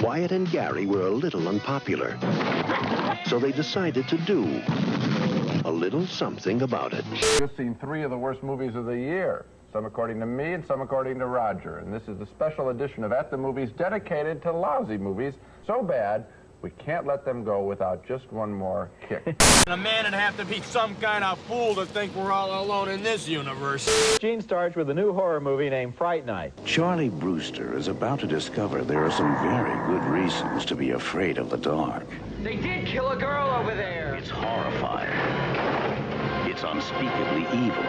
Wyatt and Gary were a little unpopular. So they decided to do a little something about it. You've seen 3 of the worst movies of the year. Some according to me and some according to Roger. And this is the special edition of At the Movies dedicated to lousy movies. So bad, we can't let them go without just one more kick. A man would have to be some kind of fool to think we're all alone in this universe. Gene starts with a new horror movie named Fright Night. Charlie Brewster is about to discover there are some very good reasons to be afraid of the dark. They did kill a girl over there. It's horrifying. It's unspeakably evil.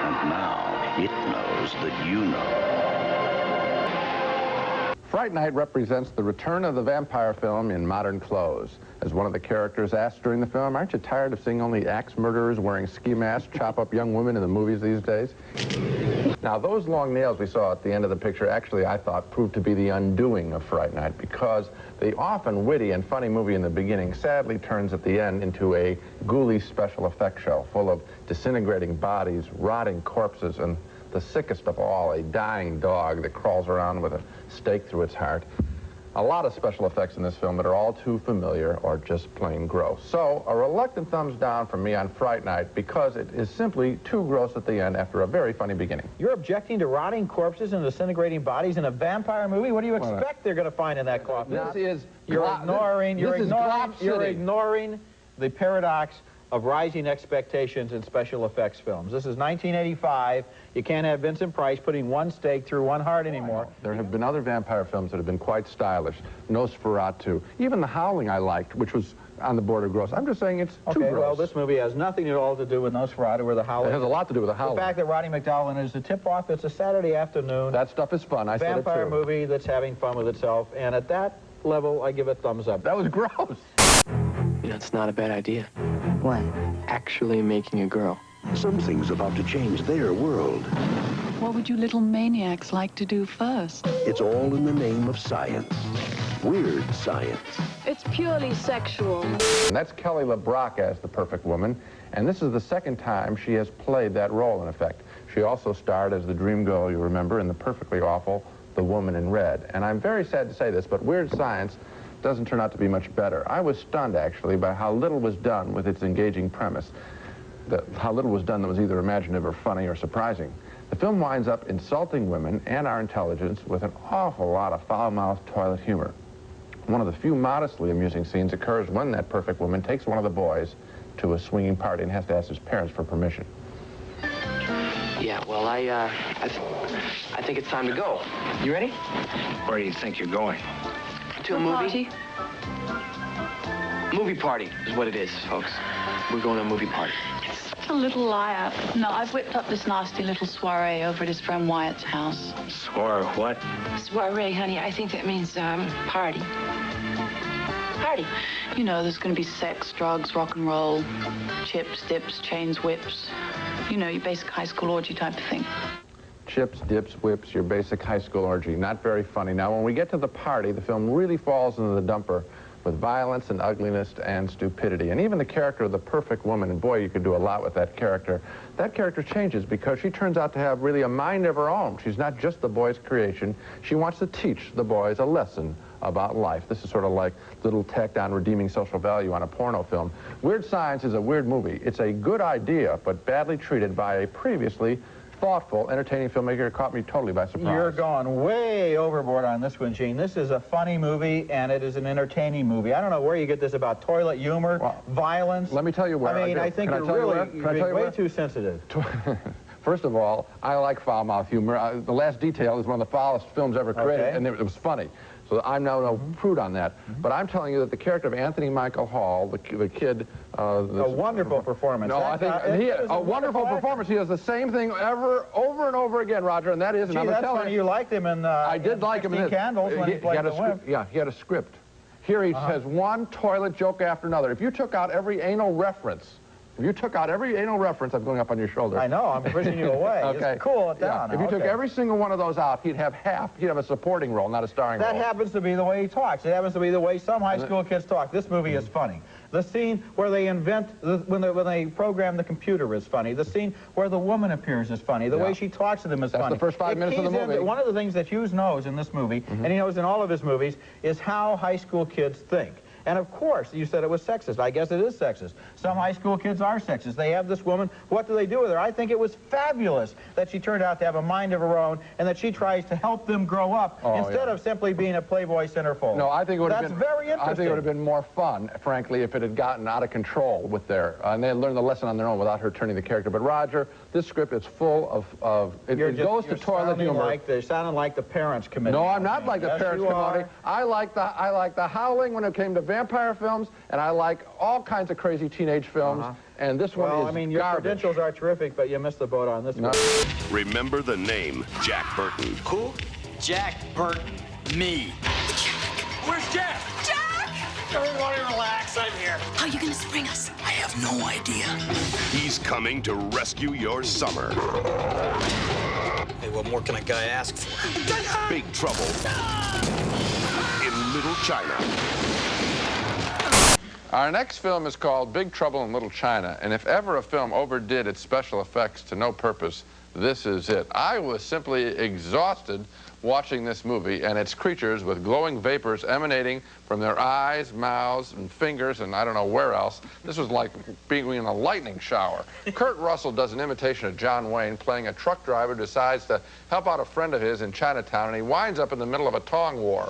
And now it knows that you know. Fright Night represents the return of the vampire film in modern clothes. As one of the characters asked during the film, aren't you tired of seeing only axe murderers wearing ski masks chop up young women in the movies these days? Now, those long nails we saw at the end of the picture actually, I thought, proved to be the undoing of Fright Night, because the often witty and funny movie in the beginning sadly turns at the end into a ghoulish special effects show full of disintegrating bodies, rotting corpses, and the sickest of all, a dying dog that crawls around with a stake through its heart. A lot of special effects in this film that are all too familiar or just plain gross. So, a reluctant thumbs down from me on Fright Night because it is simply too gross at the end after a very funny beginning. You're objecting to rotting corpses and disintegrating bodies in a vampire movie? What do you expect they're going to find in that coffin? You're ignoring the paradox of rising expectations in special effects films. This is 1985. You can't have Vincent Price putting one stake through one heart anymore. There have been other vampire films that have been quite stylish. Nosferatu. Even The Howling I liked, which was on the border of gross. I'm just saying it's too gross. Well, this movie has nothing at all to do with Nosferatu or The Howling. It has a lot to do with The Howling. The fact that Roddy McDowell is the tip-off, it's a Saturday afternoon. That stuff is fun. I said it too. Vampire movie that's having fun with itself, and at that level, I give it thumbs up. That was gross. You know, it's not a bad idea. What? Actually making a girl. Something's about to change their world. What would you little maniacs like to do first? It's all in the name of science. Weird science. It's purely sexual. And that's Kelly LeBrock as the perfect woman, and this is the second time she has played that role, in effect. She also starred as the dream girl, you remember, in the perfectly awful The Woman in Red. And I'm very sad to say this, but Weird Science doesn't turn out to be much better. I was stunned, actually, by how little was done with its engaging premise. How little was done that was either imaginative or funny or surprising. The film winds up insulting women and our intelligence with an awful lot of foul-mouthed toilet humor. One of the few modestly amusing scenes occurs when that perfect woman takes one of the boys to a swinging party and has to ask his parents for permission. Yeah, well, I think it's time to go. You ready? Where do you think you're going? To a movie? Movie party is what it is, folks. We're going to a movie party. A little liar. No, I've whipped up this nasty little soiree over at his friend Wyatt's house. Swore what? Soiree, honey, I think that means, party. Party. You know, there's going to be sex, drugs, rock and roll, chips, dips, chains, whips. You know, your basic high school orgy type of thing. Chips, dips, whips, your basic high school orgy. Not very funny. Now, when we get to the party, the film really falls into the dumper with violence and ugliness and stupidity. And even the character of the perfect woman, and boy, you could do a lot with that character changes because she turns out to have really a mind of her own. She's not just the boy's creation. She wants to teach the boys a lesson about life. This is sort of like little tacked-on redeeming social value on a porno film. Weird Science is a weird movie. It's a good idea, but badly treated by a previously thoughtful, entertaining filmmaker. It caught me totally by surprise. You're going way overboard on this one, Gene. This is a funny movie, and it is an entertaining movie. I don't know where you get this about toilet humor, violence. Let me tell you where. I mean, I think you're way too sensitive. First of all, I like foul-mouthed humor. The Last Detail is one of the foulest films ever created, and it was funny. So I'm no prude on that. But I'm telling you that the character of Anthony Michael Hall, the kid... a wonderful performance. No, I think a wonderful performance. He does the same thing over and over again, Roger, and that is... Gee, that's funny. You liked him in I did like him in 16 Candles when he played the wimp. Yeah, he had a script. Here he says one toilet joke after another. If you took out every anal reference If you took out every anal reference, I'm going up on your shoulder. I know, I'm pushing you away. Okay. Just cool it down. Yeah. If you took every single one of those out, he'd have a supporting role, not a starring role. That happens to be the way he talks. It happens to be the way some high school kids talk. This movie is funny. The scene where they when they program the computer is funny. The scene where the woman appears is funny. The way she talks to them is funny. That's the first 5 minutes of the movie. One of the things that Hughes knows in this movie, and he knows in all of his movies, is how high school kids think. And of course, you said it was sexist. I guess it is sexist. Some high school kids are sexist. They have this woman. What do they do with her? I think it was fabulous that she turned out to have a mind of her own and that she tries to help them grow up instead of simply being a Playboy centerfold. No, I think it would have been... That's very interesting. I think it would have been more fun, frankly, if it had gotten out of control with and they had learned the lesson on their own without her turning the character. But Roger, this script is full of it goes to toilet humor. You're sounding like the Parents Committee. No, I'm not like the Parents Committee. I like the Howling when it came to vampire films, and I like all kinds of crazy teenage films. And this one is I mean, your credentials are terrific, but you missed the boat on this one. Remember the name Jack Burton. Who? Jack Burton. Me. Where's Jack? Jack! Everybody relax, I'm here. How are you gonna spring us? I have no idea. He's coming to rescue your summer. Hey, what more can a guy ask for? Big Trouble in Little China. Our next film is called Big Trouble in Little China, and if ever a film overdid its special effects to no purpose, this is it. I was simply exhausted watching this movie and its creatures with glowing vapors emanating from their eyes, mouths, and fingers, and I don't know where else. This was like being in a lightning shower. Kurt Russell does an imitation of John Wayne, playing a truck driver who decides to help out a friend of his in Chinatown, and he winds up in the middle of a tong war.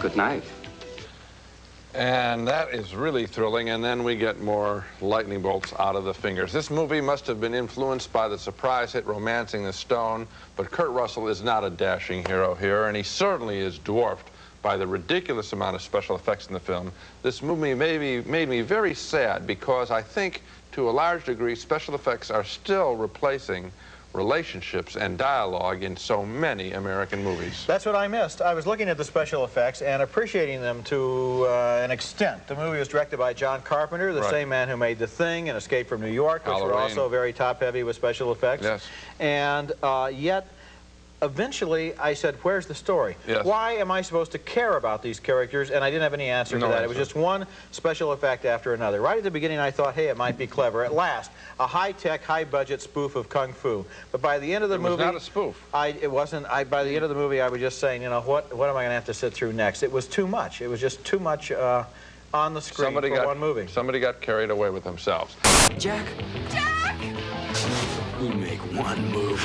Good night. And that is really thrilling, and then we get more lightning bolts out of the fingers. This movie must have been influenced by the surprise hit Romancing the Stone, but Kurt Russell is not a dashing hero here, and he certainly is dwarfed by the ridiculous amount of special effects in the film. This movie made me very sad because I think, to a large degree, special effects are still replacing relationships and dialogue in so many American movies. That's what I missed. I was looking at the special effects and appreciating them to an extent. The movie was directed by John Carpenter, the same man who made The Thing and Escape from New York, which were also very top-heavy with special effects. Yes. And yet, eventually, I said, where's the story? Yes. Why am I supposed to care about these characters? And I didn't have any answer to that. It was just one special effect after another. Right at the beginning, I thought, hey, it might be clever. At last, a high-tech, high-budget spoof of Kung Fu. But by the end of the movie... It was not a spoof. It wasn't. By the end of the movie, I was just saying, you know, what am I going to have to sit through next? It was too much. It was just too much on the screen for one movie. Somebody got carried away with themselves. Jack? Jack! You make one move.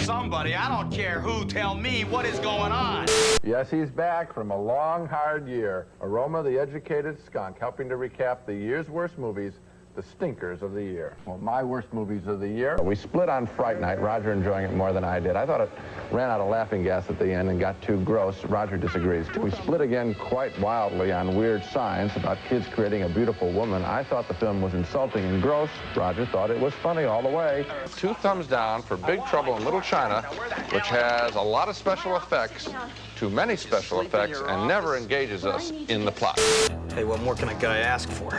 Somebody, I don't care who, tell me what is going on. Yes, he's back from a long, hard year. Aroma, the educated skunk, helping to recap the year's worst movies, the stinkers of the year. Well, my worst movies of the year. We split on Fright Night, Roger enjoying it more than I did. I thought it ran out of laughing gas at the end and got too gross. Roger disagrees. We split again quite wildly on Weird Science about kids creating a beautiful woman. I thought the film was insulting and gross. Roger thought it was funny all the way. 2 thumbs down for Big Trouble in Little China, which has a lot of special effects, too many special effects, and never engages us in the plot. Hey, what more can a guy ask for?